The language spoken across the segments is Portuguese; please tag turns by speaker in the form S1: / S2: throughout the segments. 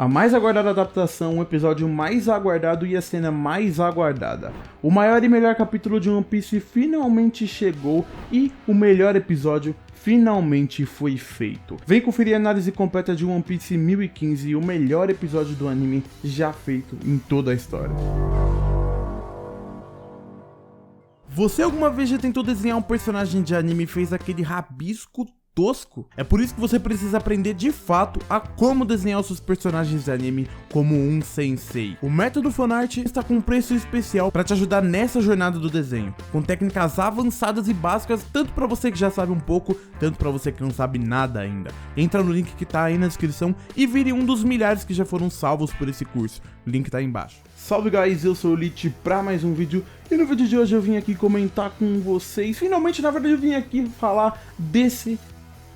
S1: A mais aguardada adaptação, o episódio mais aguardado e a cena mais aguardada. O maior e melhor capítulo de One Piece finalmente chegou e o melhor episódio finalmente foi feito. Vem conferir a análise completa de One Piece 1015, o melhor episódio do anime já feito em toda a história. Você alguma vez já tentou desenhar um personagem de anime e fez aquele rabisco tosco? É por isso que você precisa aprender de fato a como desenhar os seus personagens de anime como um sensei. O método Fanart está com um preço especial para te ajudar nessa jornada do desenho, com técnicas avançadas e básicas, tanto para você que já sabe um pouco, tanto para você que não sabe nada ainda. Entra no link que tá aí na descrição e vire um dos milhares que já foram salvos por esse curso. O link tá aí embaixo. Salve guys, eu sou o Lich para mais um vídeo, e no vídeo de hoje eu vim aqui comentar com vocês, finalmente na verdade eu vim aqui falar desse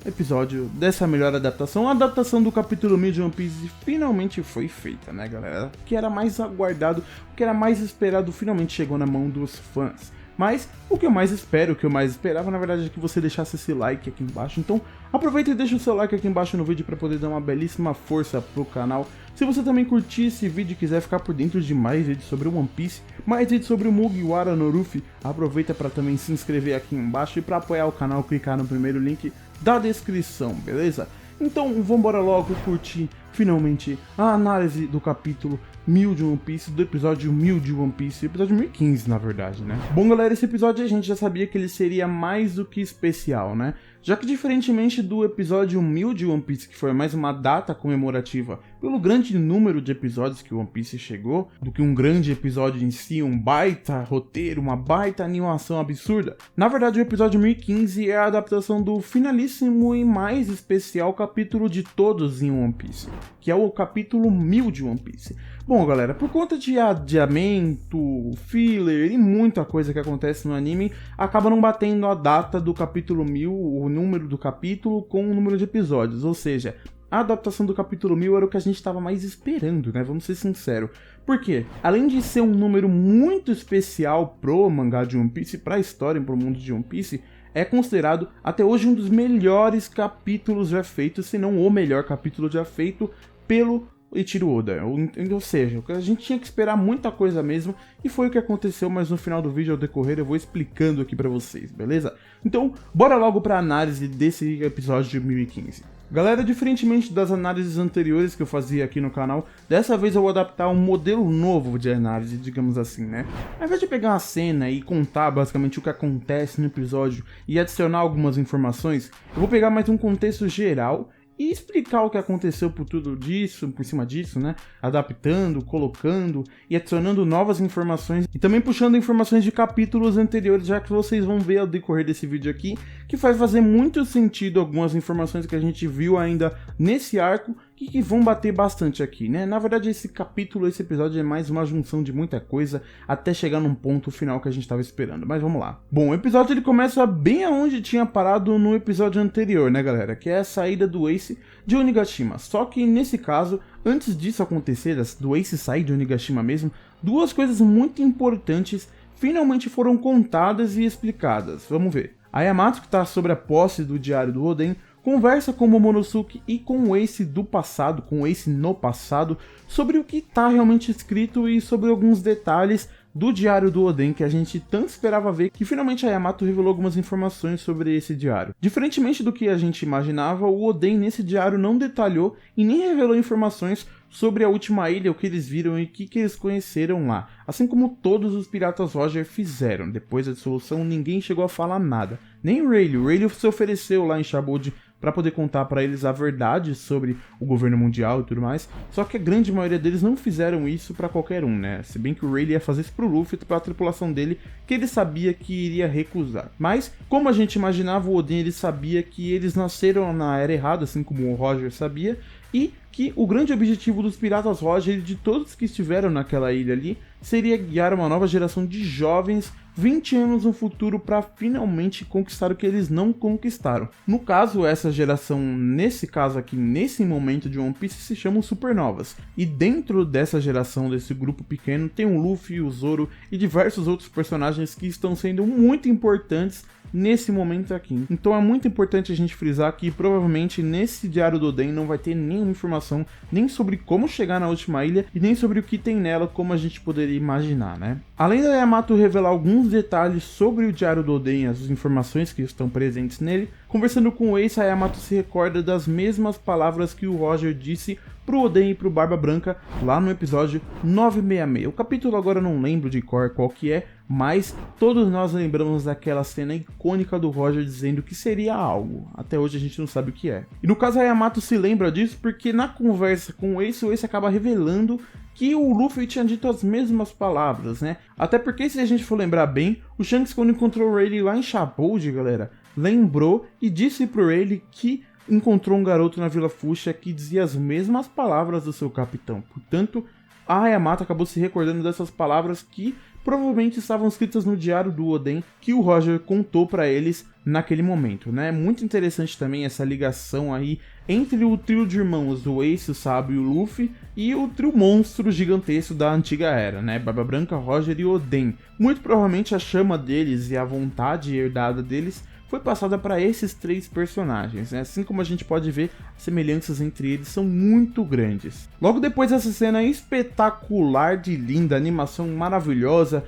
S1: episódio, dessa melhor adaptação. A adaptação do capítulo 1000 de One Piece finalmente foi feita, né galera? O que era mais aguardado, o que era mais esperado finalmente chegou na mão dos fãs. Mas o que eu mais espero, o que eu mais esperava, na verdade, é que você deixasse esse like aqui embaixo. Então aproveita e deixa o seu like aqui embaixo no vídeo para poder dar uma belíssima força pro canal. Se você também curtir esse vídeo e quiser ficar por dentro de mais vídeos sobre o One Piece, mais vídeos sobre o Mugiwara no Luffy, aproveita para também se inscrever aqui embaixo e para apoiar o canal, clicar no primeiro link da descrição, beleza? Então vambora logo curtir finalmente a análise do capítulo 1000 de One Piece, do episódio 1000 de One Piece, episódio 1015 na verdade, né? Bom galera, esse episódio a gente já sabia que ele seria mais do que especial, né? Já que diferentemente do episódio 1000 de One Piece, que foi mais uma data comemorativa pelo grande número de episódios que One Piece chegou, do que um grande episódio em si, um baita roteiro, uma baita animação absurda, na verdade o episódio 1015 é a adaptação do finalíssimo e mais especial capítulo de todos em One Piece, que é o capítulo 1000 de One Piece. Bom galera, por conta de adiamento, filler e muita coisa que acontece no anime, acaba não batendo a data do capítulo 1000, o número do capítulo com o número de episódios, ou seja, a adaptação do capítulo 1000 era o que a gente estava mais esperando, né? Vamos ser sinceros. Por quê? Além de ser um número muito especial pro mangá de One Piece, pra história e pro mundo de One Piece, é considerado até hoje um dos melhores capítulos já feitos, se não o melhor capítulo já feito pelo Eiichiro Oda. Ou seja, a gente tinha que esperar muita coisa mesmo, e foi o que aconteceu, mas no final do vídeo, ao decorrer, eu vou explicando aqui pra vocês, beleza? Então, bora logo pra análise desse episódio de 1015. Galera, diferentemente das análises anteriores que eu fazia aqui no canal, dessa vez eu vou adaptar um modelo novo de análise, digamos assim, né? Ao invés de pegar uma cena e contar basicamente o que acontece no episódio e adicionar algumas informações, eu vou pegar mais um contexto geral e explicar o que aconteceu por tudo disso, por cima disso, né? Adaptando, colocando e adicionando novas informações e também puxando informações de capítulos anteriores, já que vocês vão ver ao decorrer desse vídeo aqui, que vai fazer muito sentido algumas informações que a gente viu ainda nesse arco e que vão bater bastante aqui, né? Na verdade, esse capítulo, esse episódio é mais uma junção de muita coisa até chegar num ponto final que a gente estava esperando, mas vamos lá. Bom, o episódio ele começa bem aonde tinha parado no episódio anterior, né galera? Que é a saída do Ace de Onigashima. Só que nesse caso, antes disso acontecer, do Ace sair de Onigashima mesmo, duas coisas muito importantes finalmente foram contadas e explicadas. Vamos ver. A Yamato, que está sobre a posse do diário do Oden, conversa com o Momonosuke e com o Ace do passado, com o Ace no passado, sobre o que está realmente escrito e sobre alguns detalhes do diário do Oden que a gente tanto esperava ver, que finalmente a Yamato revelou algumas informações sobre esse diário. Diferentemente do que a gente imaginava, o Oden nesse diário não detalhou e nem revelou informações sobre a última ilha, o que eles viram e o que eles conheceram lá. Assim como todos os piratas Roger fizeram. Depois da dissolução, ninguém chegou a falar nada. Nem o Rayleigh. O Rayleigh se ofereceu lá em Shabod para poder contar para eles a verdade sobre o governo mundial e tudo mais, só que a grande maioria deles não fizeram isso para qualquer um, né? Se bem que o Rayleigh ia fazer isso pro Luffy e pra tripulação dele, que ele sabia que iria recusar. Mas, como a gente imaginava, o Oden ele sabia que eles nasceram na era errada, assim como o Roger sabia, e que o grande objetivo dos piratas Roger e de todos que estiveram naquela ilha ali seria guiar uma nova geração de jovens 20 anos no futuro para finalmente conquistar o que eles não conquistaram. No caso, essa geração, nesse caso aqui, nesse momento de One Piece, se chamam Supernovas. E dentro dessa geração, desse grupo pequeno, tem o Luffy, o Zoro e diversos outros personagens que estão sendo muito importantes nesse momento aqui. Então é muito importante a gente frisar que provavelmente nesse diário do Oden não vai ter nenhuma informação informação nem sobre como chegar na última ilha e nem sobre o que tem nela, como a gente poderia imaginar, né? Além da Yamato revelar alguns detalhes sobre o Diário do Oden e as informações que estão presentes nele, conversando com o Ace, a Yamato se recorda das mesmas palavras que o Roger disse pro Oden e pro Barba Branca lá no episódio 966. O capítulo agora eu não lembro de cor qual que é, mas todos nós lembramos daquela cena icônica do Roger dizendo que seria algo. Até hoje a gente não sabe o que é. E no caso a Yamato se lembra disso porque na conversa com o Ace acaba revelando que o Luffy tinha dito as mesmas palavras, né? Até porque, se a gente for lembrar bem, o Shanks, quando encontrou o Rayleigh lá em Shabold, galera, lembrou e disse pro Rayleigh que encontrou um garoto na Vila Fuchsia que dizia as mesmas palavras do seu capitão. Portanto, a Yamato acabou se recordando dessas palavras que provavelmente estavam escritas no diário do Oden que o Roger contou para eles naquele momento, né? Muito interessante também essa ligação aí entre o trio de irmãos, o Ace, o Sabo e o Luffy, e o trio monstro gigantesco da antiga era, né? Barba Branca, Roger e Oden. Muito provavelmente a chama deles e a vontade herdada deles foi passada para esses três personagens, né? Assim como a gente pode ver, as semelhanças entre eles são muito grandes. Logo depois dessa cena espetacular de linda, animação maravilhosa,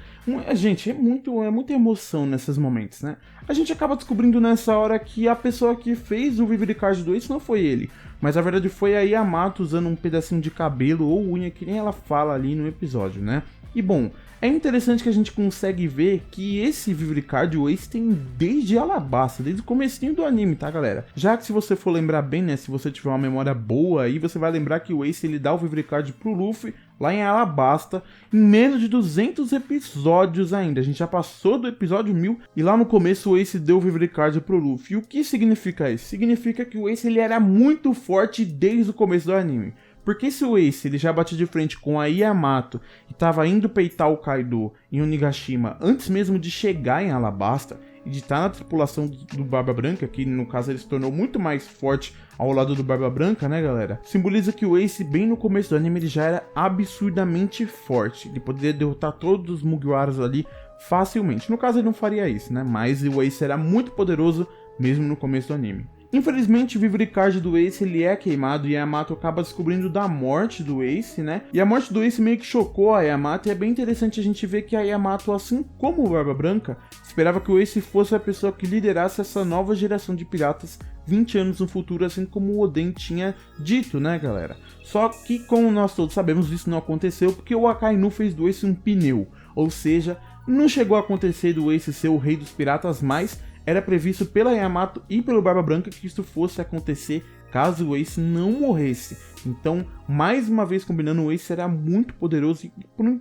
S1: gente, é muita emoção nesses momentos, né? A gente acaba descobrindo nessa hora que a pessoa que fez o Vivre Card 2 não foi ele, mas na verdade foi a Yamato usando um pedacinho de cabelo ou unha, que nem ela fala ali no episódio, né? E bom, é interessante que a gente consegue ver que esse Vivre Card o Ace tem desde Alabasta, desde o comecinho do anime, tá, galera? Já que se você for lembrar bem, né, se você tiver uma memória boa aí, você vai lembrar que o Ace ele dá o Vivre Card pro Luffy lá em Alabasta, em menos de 200 episódios ainda. A gente já passou do episódio 1000 e lá no começo o Ace deu o Vivre Card pro Luffy. E o que significa isso? Significa que o Ace ele era muito forte desde o começo do anime. Porque se o Ace ele já batia de frente com a Yamato e estava indo peitar o Kaido em Onigashima antes mesmo de chegar em Alabasta e de estar na tripulação do Barba Branca, que no caso ele se tornou muito mais forte ao lado do Barba Branca, né, galera? Simboliza que o Ace, bem no começo do anime, ele já era absurdamente forte. Ele poderia derrotar todos os Mugiwaras ali facilmente. No caso ele não faria isso, né? Mas o Ace era muito poderoso mesmo no começo do anime. Infelizmente, o Vivre Card do Ace ele é queimado e a Yamato acaba descobrindo da morte do Ace, né? E a morte do Ace meio que chocou a Yamato e é bem interessante a gente ver que a Yamato, assim como o Barba Branca, esperava que o Ace fosse a pessoa que liderasse essa nova geração de piratas 20 anos no futuro, assim como o Oden tinha dito, né, galera? Só que, como nós todos sabemos, isso não aconteceu porque o Akainu fez do Ace um pneu, ou seja, não chegou a acontecer do Ace ser o rei dos piratas, mas era previsto pela Yamato e pelo Barba Branca que isso fosse acontecer caso o Ace não morresse. Então, mais uma vez combinando, o Ace era muito poderoso e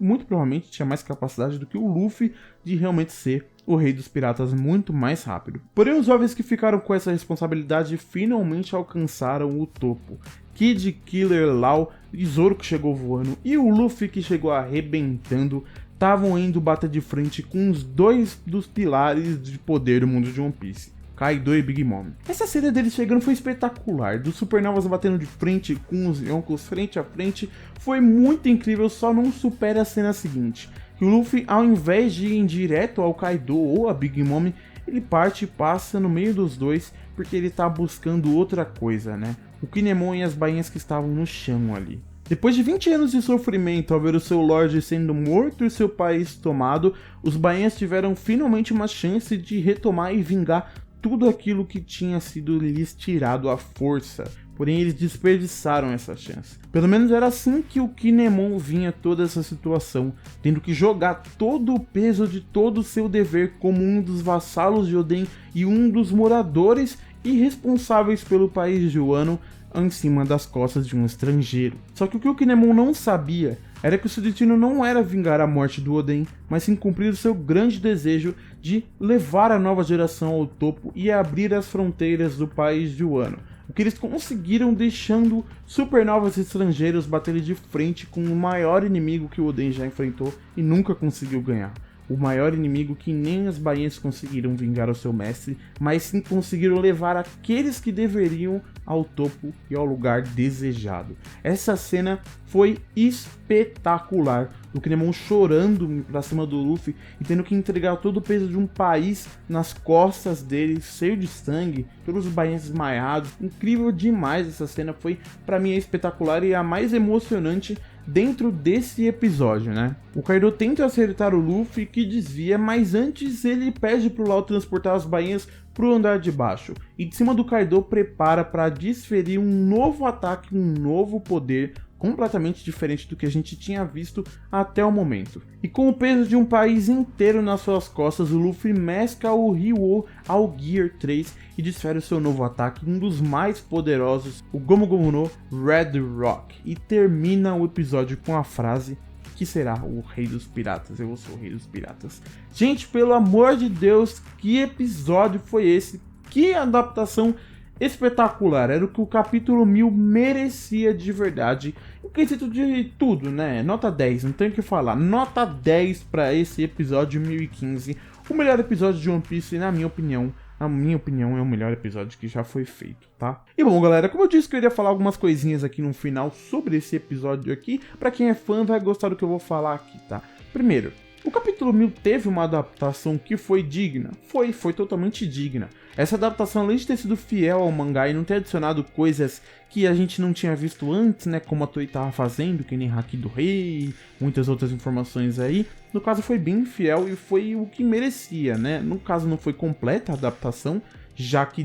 S1: muito provavelmente tinha mais capacidade do que o Luffy de realmente ser o rei dos piratas muito mais rápido. Porém, os jovens que ficaram com essa responsabilidade finalmente alcançaram o topo. Kid, Killer, Law, Zoro que chegou voando e o Luffy que chegou arrebentando estavam indo bater de frente com os dois dos pilares de poder do mundo de One Piece, Kaido e Big Mom. Essa cena deles chegando foi espetacular, dos Supernovas batendo de frente com os Yonkos frente a frente, foi muito incrível, só não supera a cena seguinte, que o Luffy, ao invés de ir direto ao Kaido ou a Big Mom, ele parte e passa no meio dos dois, porque ele tá buscando outra coisa, né? O Kinemon e as bainhas que estavam no chão ali. Depois de 20 anos de sofrimento ao ver o seu Lorde sendo morto e seu país tomado, os bainhas tiveram finalmente uma chance de retomar e vingar tudo aquilo que tinha sido lhes tirado à força. Porém, eles desperdiçaram essa chance. Pelo menos era assim que o Kinemon vinha toda essa situação, tendo que jogar todo o peso de todo o seu dever como um dos vassalos de Oden e um dos moradores e responsáveis pelo país de Wano em cima das costas de um estrangeiro. Só que o Kinemon não sabia era que o seu destino não era vingar a morte do Oden, mas sim cumprir o seu grande desejo de levar a nova geração ao topo e abrir as fronteiras do país de Wano. O que eles conseguiram deixando supernovas estrangeiros baterem de frente com o maior inimigo que o Oden já enfrentou e nunca conseguiu ganhar. O maior inimigo que nem as bainhas conseguiram vingar o seu mestre, mas sim conseguiram levar aqueles que deveriam ao topo e ao lugar desejado. Essa cena foi espetacular. do Kinemon chorando pra cima do Luffy e tendo que entregar todo o peso de um país nas costas dele, cheio de sangue, todos os bainhas desmaiados. Incrível demais essa cena, foi pra mim espetacular e a mais emocionante dentro desse episódio, né? O Kaido tenta acertar o Luffy, que desvia, mas antes ele pede pro Law transportar as bainhas pro andar de baixo. E de cima do Kaido prepara para desferir um novo ataque, um novo poder, completamente diferente do que a gente tinha visto até o momento. E com o peso de um país inteiro nas suas costas, o Luffy mescla o Ryo ao Gear 3 e desfere o seu novo ataque, um dos mais poderosos, o Gomu Gomu no Red Rock. E termina o episódio com a frase: que será o rei dos piratas, eu sou o rei dos piratas. Gente, pelo amor de Deus, que episódio foi esse? Que adaptação espetacular, era o que o capítulo 1000 merecia de verdade, em quesito de tudo, né? Nota 10, não tem o que falar, nota 10 para esse episódio 1015, o melhor episódio de One Piece, na minha opinião. Na minha opinião, é o melhor episódio que já foi feito, tá? E bom, galera, como eu disse que eu iria falar algumas coisinhas aqui no final sobre esse episódio aqui, pra quem é fã vai gostar do que eu vou falar aqui, tá? Primeiro, o capítulo 1000 teve uma adaptação que foi digna? Foi totalmente digna. Essa adaptação, além de ter sido fiel ao mangá e não ter adicionado coisas que a gente não tinha visto antes, né, como a Toei tava fazendo, que nem Haki do Rei, muitas outras informações aí, no caso foi bem fiel e foi o que merecia, né? No caso não foi completa a adaptação, já que,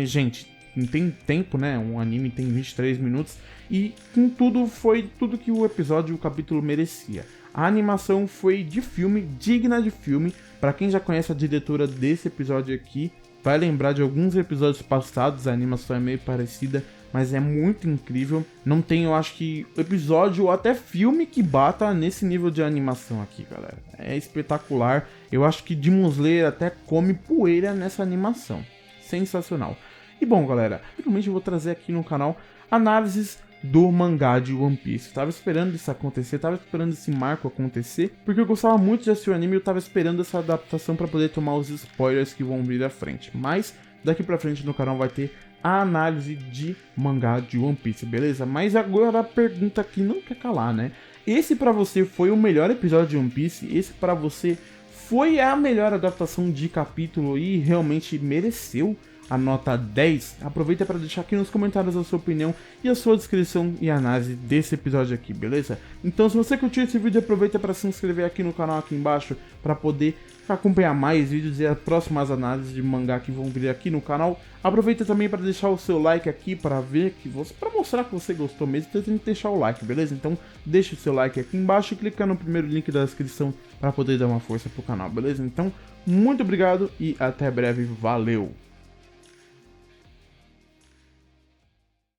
S1: gente, não tem tempo, né? Um anime tem 23 minutos e com tudo foi tudo que o episódio, o capítulo merecia. A animação foi de filme, digna de filme. Pra quem já conhece a diretora desse episódio aqui, vai lembrar de alguns episódios passados, a animação é meio parecida, mas é muito incrível. Não tem, eu acho que, episódio ou até filme que bata nesse nível de animação aqui, galera. É espetacular. Eu acho que Demon Slayer até come poeira nessa animação. Sensacional. E bom, galera, finalmente eu vou trazer aqui no canal análises do mangá de One Piece. Eu tava esperando isso acontecer, tava esperando esse marco acontecer, porque eu gostava muito de assistir o anime e eu tava esperando essa adaptação pra poder tomar os spoilers que vão vir à frente. Mas daqui pra frente no canal vai ter a análise de mangá de One Piece, beleza? Mas agora a pergunta que não quer calar, né? Esse pra você foi o melhor episódio de One Piece? Esse pra você foi a melhor adaptação de capítulo e realmente mereceu a nota 10? Aproveita para deixar aqui nos comentários a sua opinião e a sua descrição e análise desse episódio aqui, beleza? Então se você curtiu esse vídeo, aproveita para se inscrever aqui no canal aqui embaixo para poder acompanhar mais vídeos e as próximas análises de mangá que vão vir aqui no canal. Aproveita também para deixar o seu like aqui para ver que você, para mostrar que você gostou mesmo, você tem que deixar o like, beleza? Então deixa o seu like aqui embaixo e clica no primeiro link da descrição para poder dar uma força pro canal, beleza? Então muito obrigado e até breve, valeu!